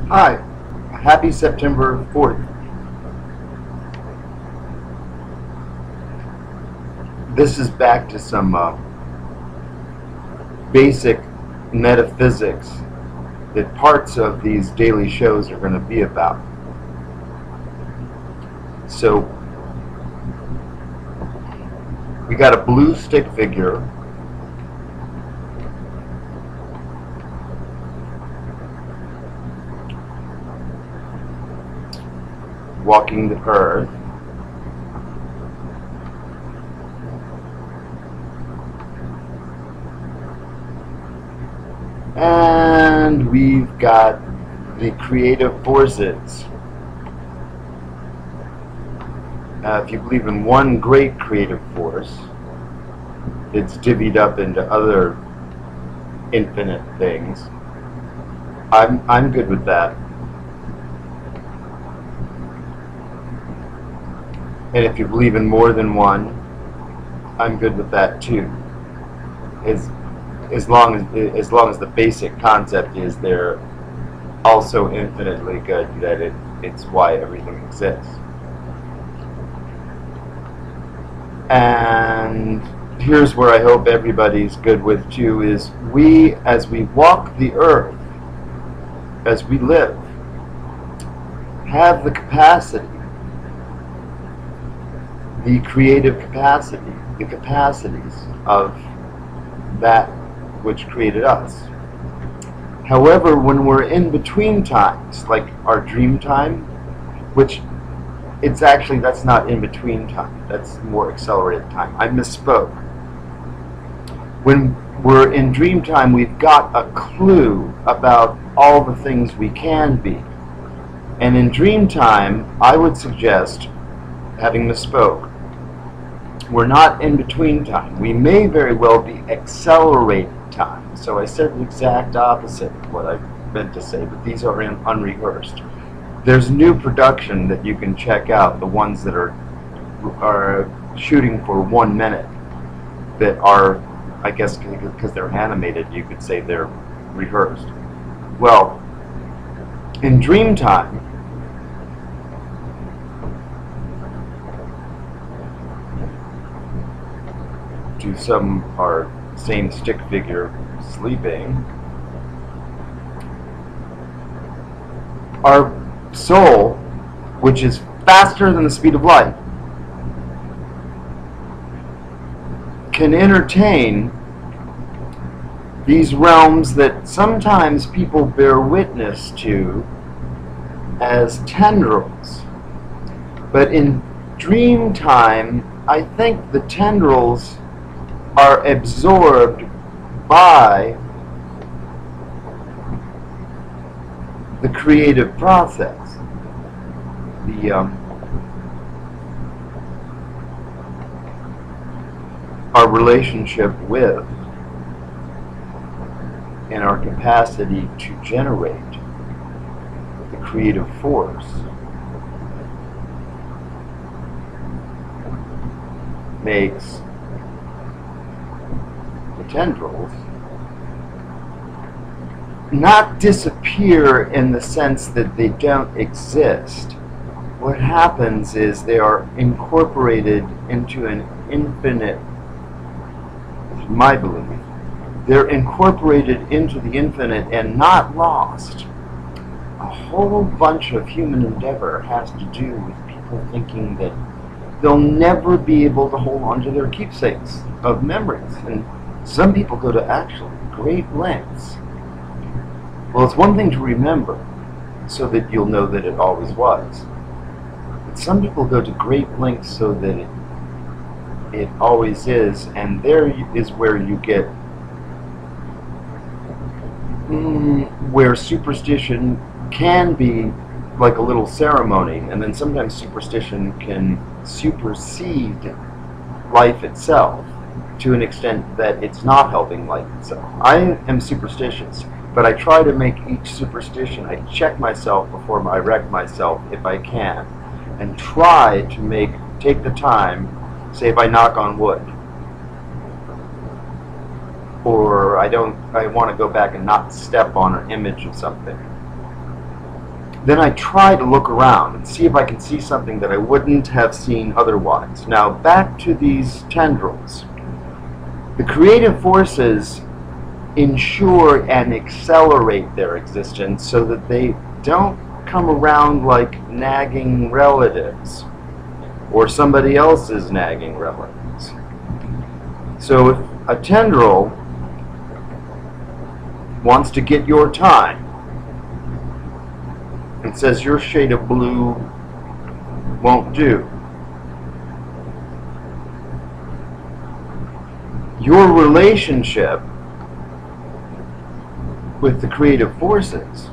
Hi, happy September 4th. This is back to some basic metaphysics that parts of these daily shows are going to be about. So, we got a blue stick figure walking the earth. And we've got the creative forces. If you believe in one great creative force, it's divvied up into other infinite things. I'm good with that. And if you believe in more than one, I'm good with that too. As long as the basic concept is they're also infinitely good, that it's why everything exists. And here's where I hope everybody's good with too, is we, as we walk the earth, as we live, have the capacity, the creative capacity, the capacities of that which created us. However, when we're in between times, like our dream time, which it's actually, that's not in between time, that's more accelerated time. I misspoke. When we're in dream time, we've got a clue about all the things we can be. And in dream time, I would suggest, having misspoke, we're not in between time. We may very well be accelerated time. So I said the exact opposite of what I meant to say, but these are unrehearsed. There's new production that you can check out, the ones that are shooting for 1 minute, that are, I guess because they're animated, you could say they're rehearsed. Well, in dream time, to some are same stick figure sleeping, our soul, which is faster than the speed of light, can entertain these realms that sometimes people bear witness to as tendrils. But in dream time, I think the tendrils are absorbed by the creative process. Our relationship with and our capacity to generate the creative force makes the tendrils not disappear in the sense that they don't exist. What happens is they are incorporated into an infinite, my belief, they're incorporated into the infinite and not lost. A whole bunch of human endeavor has to do with people thinking that they'll never be able to hold on to their keepsakes of memories. And some people go to actually great lengths. Well, it's one thing to remember so that you'll know that it always was. But some people go to great lengths so that it always is, and there is where you get where superstition can be like a little ceremony, and then sometimes superstition can supersede life itself to an extent that it's not helping life itself. I am superstitious, but I try to make each superstition, I check myself before I wreck myself if I can, and try to take the time, say if I knock on wood, or I want to go back and not step on an image of something. then I try to look around and see if I can see something that I wouldn't have seen otherwise. Now, back to these tendrils. The creative forces ensure and accelerate their existence so that they don't come around like nagging relatives or somebody else's nagging relatives. So if a tendril wants to get your time and says your shade of blue won't do, your relationship with the creative forces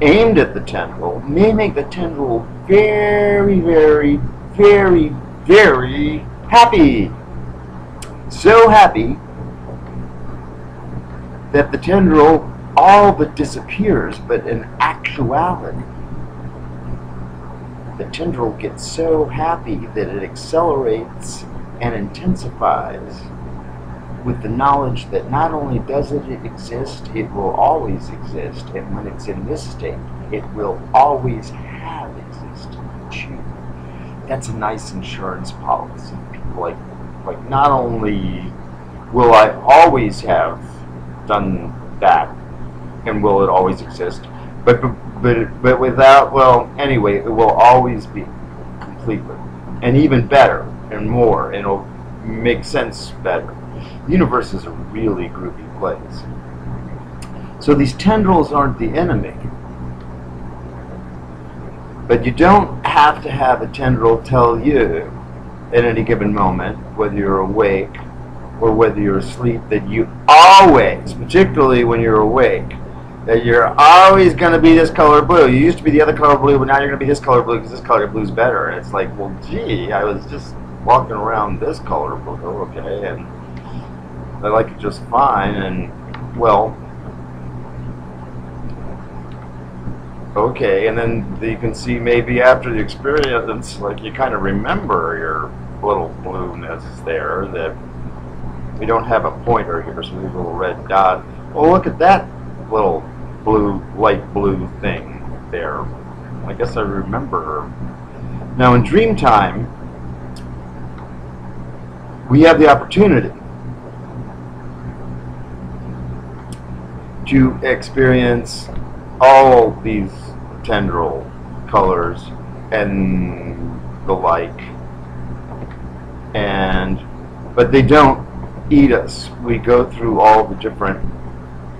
aimed at the tendril may make the tendril very, very, very, very happy. So happy that the tendril all but disappears, but in actuality, the tendril gets so happy that it accelerates and intensifies with the knowledge that not only does it exist, it will always exist, and when it's in this state, it will always have existed. That's a nice insurance policy. Like not only will I always have done that, and will it always exist, but without, well, anyway, it will always be completely, and even better, and more, and it'll make sense better. The universe is a really groovy place. So these tendrils aren't the enemy. But you don't have to have a tendril tell you at any given moment, whether you're awake or whether you're asleep, that you always, particularly when you're awake, that you're always going to be this color blue. You used to be the other color blue, but now you're going to be this color blue because this color blue is better. And it's like, well, gee, I was just walking around this color blue, okay, and I like it just fine, and, well, okay, and then you can see maybe after the experience, like, you kind of remember your little blueness there, that we don't have a pointer here, so we have a little red dot. Oh, look at that little blue, light blue thing there. I guess I remember. Now, in dream time, we have the opportunity to experience all these tendril colors and the like, but they don't eat us. We go through all the different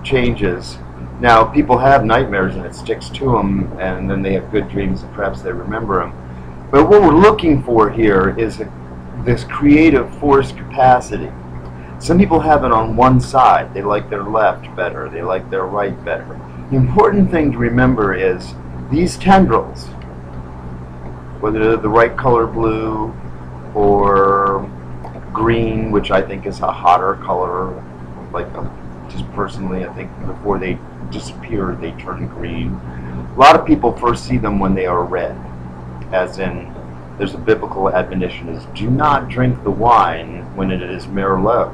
changes. Now, people have nightmares and it sticks to them, and then they have good dreams and perhaps they remember them. But what we're looking for here is this creative force capacity. Some people have it on one side. They like their left better. They like their right better. The important thing to remember is these tendrils, whether they're the right color blue or green, which I think is a hotter color, like just personally, I think before they disappear, they turn green. A lot of people first see them when they are red, as in there's a biblical admonition is do not drink the wine when it is Merlot,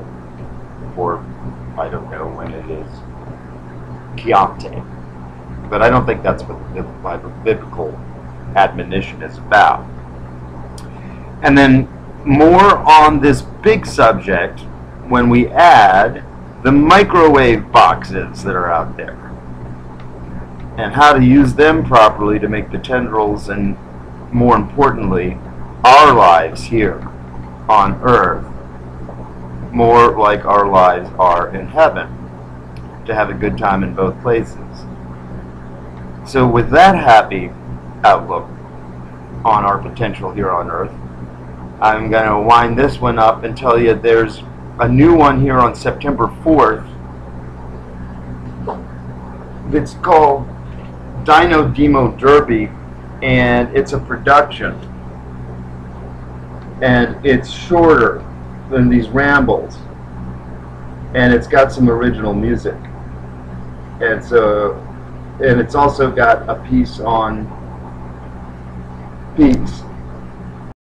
or I don't know, when it is Chianti. But I don't think that's what the biblical admonition is about. And then more on this big subject when we add the microwave boxes that are out there and how to use them properly to make the tendrils and, more importantly, our lives here on Earth more like our lives are in heaven, to have a good time in both places. So with that happy outlook on our potential here on Earth, I'm going to wind this one up and tell you there's a new one here on September 4th. It's called Dino Demo Derby, and it's a production. And it's shorter than these rambles. And it's got some original music. And so, and it's also got a piece on peace.